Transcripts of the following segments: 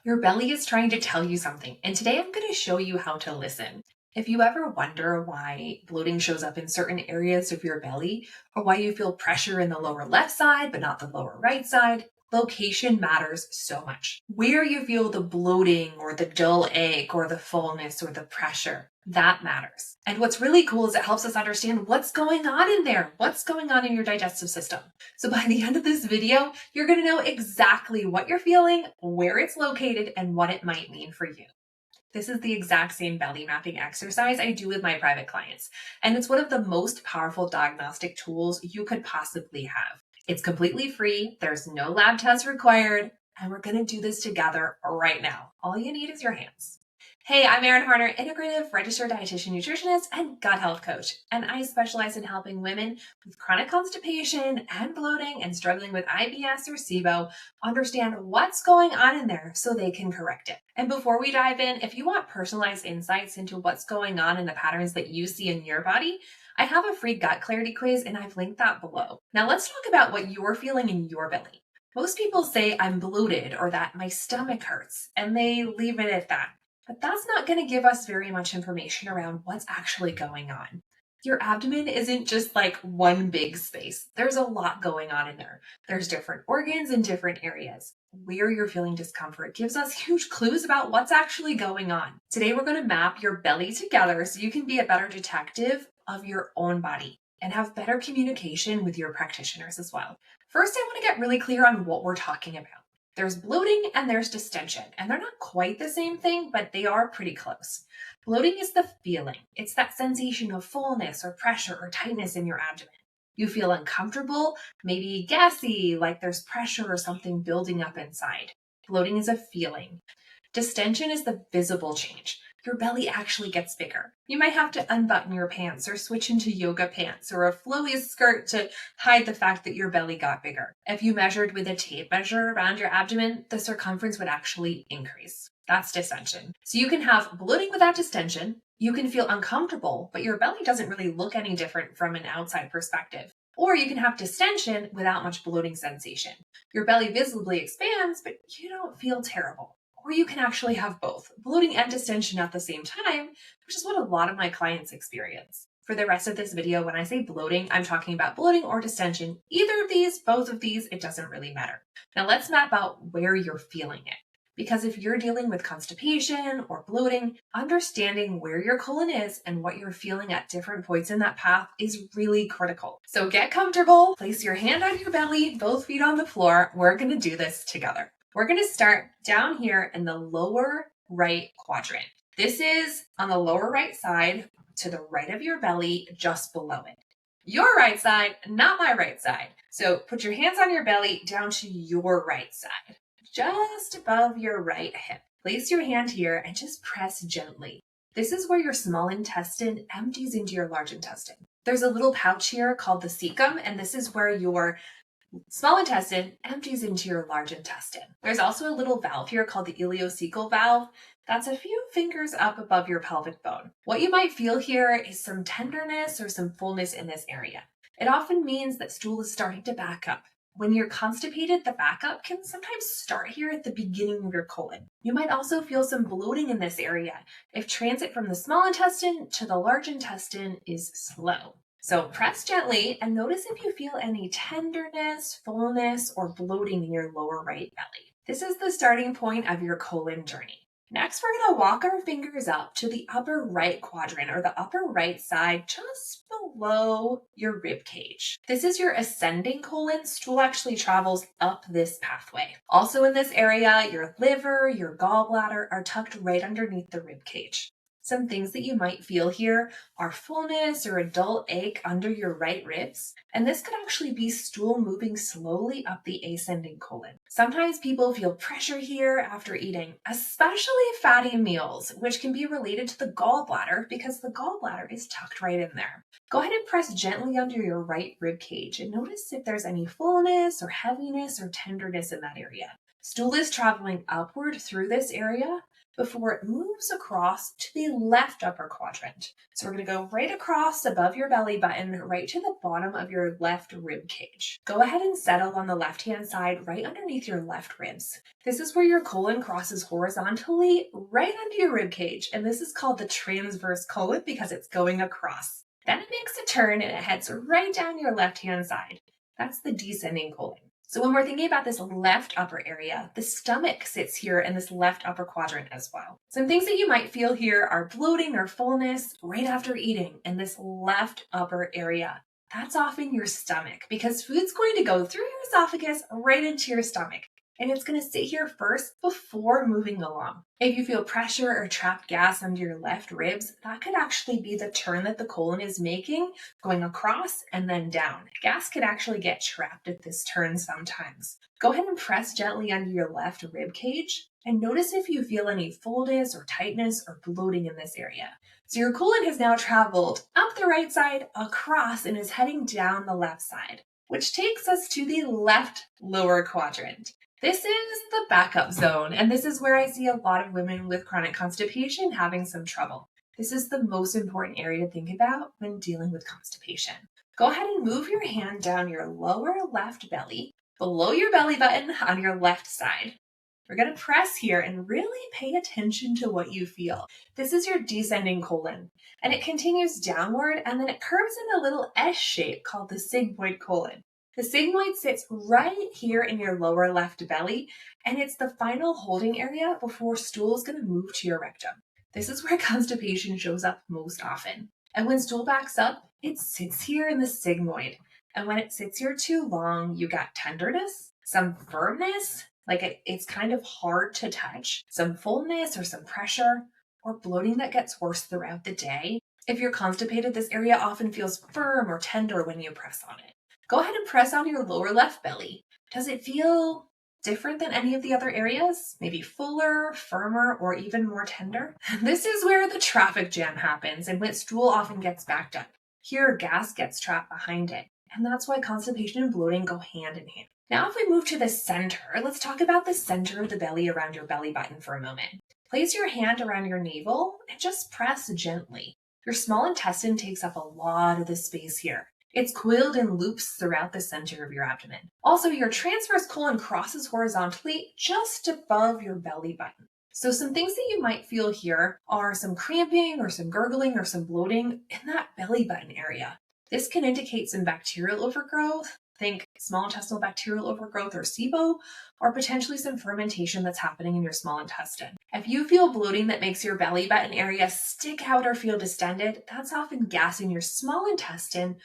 Your belly is trying to tell you something, and today I'm going to show you how to listen. If you ever wonder why bloating shows up in certain areas of your belly, or why you feel pressure in the lower left side but not the lower right side, location matters so much. Where you feel the bloating or the dull ache or the fullness or the pressure, that matters. And what's really cool is it helps us understand what's going on in there, what's going on in your digestive system. So by the end of this video, you're going to know exactly what you're feeling, where it's located, and what it might mean for you. This is the exact same belly mapping exercise I do with my private clients, and it's one of the most powerful diagnostic tools you could possibly have. It's completely free, there's no lab test required, and we're going to do this together right now. All you need is your hands. Hey, I'm Erin Harner, integrative registered dietitian nutritionist and gut health coach, and I specialize in helping women with chronic constipation and bloating and struggling with IBS or SIBO understand what's going on in there so they can correct it. And before we dive in, if you want personalized insights into what's going on in the patterns that you see in your body, I have a free gut clarity quiz and I've linked that below. Now let's talk about what you're feeling in your belly. Most people say I'm bloated or that my stomach hurts, and they leave it at that. But that's not going to give us very much information around what's actually going on. Your abdomen isn't just like one big space. There's a lot going on in there. There's different organs in different areas. Where you're feeling discomfort gives us huge clues about what's actually going on. Today, we're going to map your belly together so you can be a better detective of your own body and have better communication with your practitioners as well. First, I want to get really clear on what we're talking about. There's bloating and there's distension, and they're not quite the same thing, but they are pretty close. Bloating is the feeling. It's that sensation of fullness or pressure or tightness in your abdomen. You feel uncomfortable, maybe gassy, like there's pressure or something building up inside. Bloating is a feeling. Distension is the visible change. Your belly actually gets bigger. You might have to unbutton your pants or switch into yoga pants or a flowy skirt to hide the fact that your belly got bigger. If you measured with a tape measure around your abdomen, the circumference would actually increase. That's distension. So you can have bloating without distension. You can feel uncomfortable, but your belly doesn't really look any different from an outside perspective. Or you can have distension without much bloating sensation. Your belly visibly expands, but you don't feel terrible. Or you can actually have both, bloating and distension at the same time, which is what a lot of my clients experience. For the rest of this video, when I say bloating, I'm talking about bloating or distension. Either of these, both of these, it doesn't really matter. Now let's map out where you're feeling it. Because if you're dealing with constipation or bloating, understanding where your colon is and what you're feeling at different points in that path is really critical. So get comfortable, place your hand on your belly, both feet on the floor. We're going to do this together. We're going to start down here in the lower right quadrant. This is on the lower right side to the right of your belly, just below it. Your right side, not my right side. So put your hands on your belly down to your right side, just above your right hip. Place your hand here and just press gently. This is where your small intestine empties into your large intestine. There's a little pouch here called the cecum, and this is where your small intestine empties into your large intestine. There's also a little valve here called the ileocecal valve. That's a few fingers up above your pelvic bone. What you might feel here is some tenderness or some fullness in this area. It often means that stool is starting to back up. When you're constipated, the backup can sometimes start here at the beginning of your colon. You might also feel some bloating in this area if transit from the small intestine to the large intestine is slow. So press gently and notice if you feel any tenderness, fullness, or bloating in your lower right belly. This is the starting point of your colon journey. Next, we're going to walk our fingers up to the upper right quadrant or the upper right side, just below your rib cage. This is your ascending colon. Stool actually travels up this pathway. Also in this area, your liver, your gallbladder are tucked right underneath the rib cage. Some things that you might feel here are fullness or a dull ache under your right ribs, and this could actually be stool moving slowly up the ascending colon. Sometimes people feel pressure here after eating, especially fatty meals, which can be related to the gallbladder because the gallbladder is tucked right in there. Go ahead and press gently under your right rib cage and notice if there's any fullness or heaviness or tenderness in that area. Stool is traveling upward through this area before it moves across to the left upper quadrant. So we're going to go right across above your belly button, right to the bottom of your left rib cage. Go ahead and settle on the left-hand side, right underneath your left ribs. This is where your colon crosses horizontally right under your rib cage, and this is called the transverse colon because it's going across. Then it makes a turn and it heads right down your left-hand side. That's the descending colon. So when we're thinking about this left upper area, the stomach sits here in this left upper quadrant as well. Some things that you might feel here are bloating or fullness right after eating in this left upper area. That's often your stomach because food's going to go through your esophagus right into your stomach. And it's going to sit here first before moving along. If you feel pressure or trapped gas under your left ribs, that could actually be the turn that the colon is making, going across and then down. Gas could actually get trapped at this turn sometimes. Go ahead and press gently under your left rib cage and notice if you feel any fullness or tightness or bloating in this area. So your colon has now traveled up the right side, across, and is heading down the left side, which takes us to the left lower quadrant. This is the backup zone, and this is where I see a lot of women with chronic constipation having some trouble. This is the most important area to think about when dealing with constipation. Go ahead and move your hand down your lower left belly, below your belly button on your left side. We're going to press here and really pay attention to what you feel. This is your descending colon, and it continues downward, and then it curves in a little S shape called the sigmoid colon. The sigmoid sits right here in your lower left belly, and it's the final holding area before stool is going to move to your rectum. This is where constipation shows up most often. And when stool backs up, it sits here in the sigmoid. And when it sits here too long, you got tenderness, some firmness, like it's kind of hard to touch, some fullness or some pressure, or bloating that gets worse throughout the day. If you're constipated, this area often feels firm or tender when you press on it. Go ahead and press on your lower left belly. Does it feel different than any of the other areas? Maybe fuller, firmer, or even more tender? This is where the traffic jam happens and when stool often gets backed up. Here, gas gets trapped behind it, and that's why constipation and bloating go hand in hand. Now, if we move to the center, let's talk about the center of the belly around your belly button for a moment. Place your hand around your navel and just press gently. Your small intestine takes up a lot of the space here. It's coiled in loops throughout the center of your abdomen. Also, your transverse colon crosses horizontally just above your belly button. So some things that you might feel here are some cramping or some gurgling or some bloating in that belly button area. This can indicate some bacterial overgrowth. Think small intestinal bacterial overgrowth or SIBO, or potentially some fermentation that's happening in your small intestine. If you feel bloating that makes your belly button area stick out or feel distended, that's often gas in your small intestine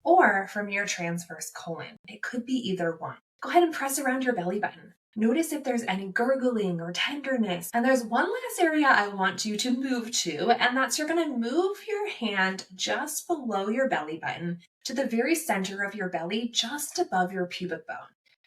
or from your transverse colon. It could be either one. Go ahead and press around your belly button. Notice if there's any gurgling or tenderness. And there's one last area I want you to move to, and that's you're going to move your hand just below your belly button to the very center of your belly, just above your pubic bone.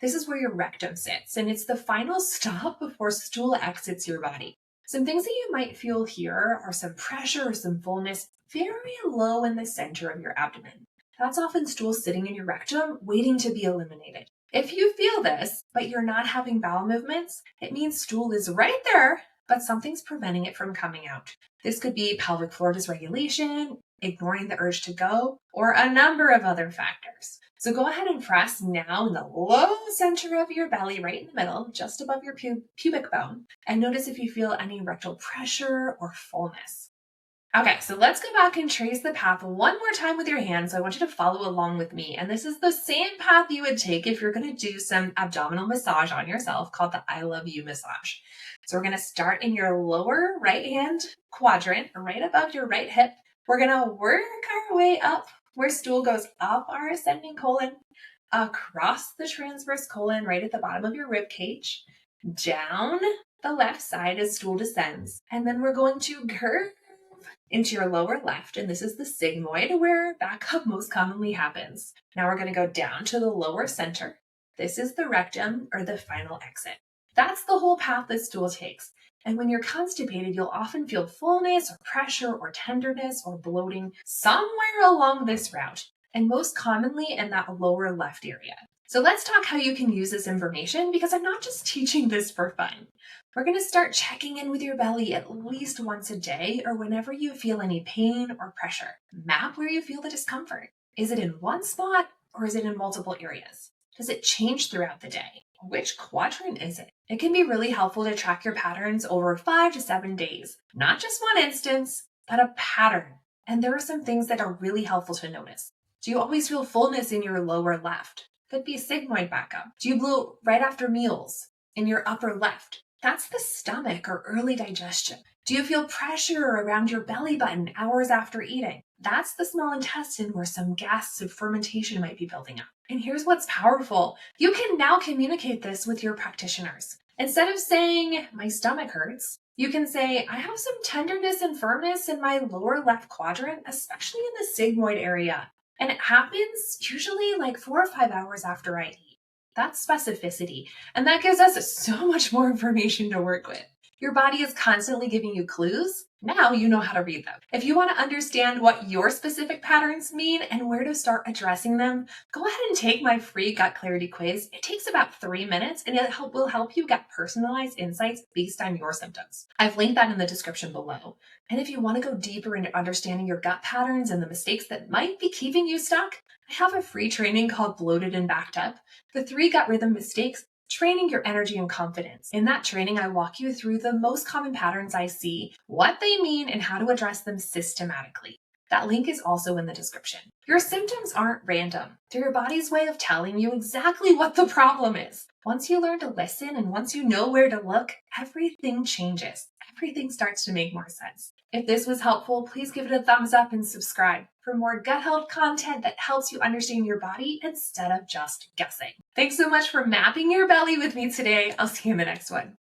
This is where your rectum sits, and it's the final stop before stool exits your body. Some things that you might feel here are some pressure or some fullness very low in the center of your abdomen. That's often stool sitting in your rectum, waiting to be eliminated. If you feel this, but you're not having bowel movements, it means stool is right there, but something's preventing it from coming out. This could be pelvic floor dysregulation, ignoring the urge to go, or a number of other factors. So go ahead and press now in the low center of your belly, right in the middle, just above your pubic bone, and notice if you feel any rectal pressure or fullness. Okay, so let's go back and trace the path one more time with your hands. So I want you to follow along with me. And this is the same path you would take if you're going to do some abdominal massage on yourself called the I Love You massage. So we're going to start in your lower right hand quadrant, right above your right hip. We're going to work our way up where stool goes up our ascending colon, across the transverse colon right at the bottom of your rib cage, down the left side as stool descends. And then we're going to curve into your lower left, and this is the sigmoid where backup most commonly happens. Now we're going to go down to the lower center. This is the rectum or the final exit. That's the whole path that stool takes. And when you're constipated, you'll often feel fullness or pressure or tenderness or bloating somewhere along this route, and most commonly in that lower left area. So let's talk how you can use this information because I'm not just teaching this for fun. We're going to start checking in with your belly at least once a day or whenever you feel any pain or pressure. Map where you feel the discomfort. Is it in one spot or is it in multiple areas? Does it change throughout the day? Which quadrant is it? It can be really helpful to track your patterns over 5 to 7 days, not just one instance, but a pattern. And there are some things that are really helpful to notice. Do you always feel fullness in your lower left? Could be sigmoid backup. Do you bloat right after meals in your upper left? That's the stomach or early digestion. Do you feel pressure around your belly button hours after eating? That's the small intestine where some gas of fermentation might be building up. And here's what's powerful. You can now communicate this with your practitioners. Instead of saying, my stomach hurts, you can say, I have some tenderness and firmness in my lower left quadrant, especially in the sigmoid area. And it happens usually like 4 or 5 hours after I eat. That's specificity. And that gives us so much more information to work with. Your body is constantly giving you clues. Now you know how to read them. If you want to understand what your specific patterns mean and where to start addressing them, go ahead and take my free gut clarity quiz. It takes about 3 minutes and it will help you get personalized insights based on your symptoms. I've linked that in the description below. And if you want to go deeper into understanding your gut patterns and the mistakes that might be keeping you stuck, I have a free training called Bloated and Backed Up, the 3 gut rhythm mistakes, training your energy and confidence. In that training, I walk you through the most common patterns I see, what they mean, and how to address them systematically. That link is also in the description. Your symptoms aren't random. They're your body's way of telling you exactly what the problem is. Once you learn to listen and once you know where to look, everything changes. Everything starts to make more sense. If this was helpful, please give it a thumbs up and subscribe for more gut health content that helps you understand your body instead of just guessing. Thanks so much for mapping your belly with me today. I'll see you in the next one.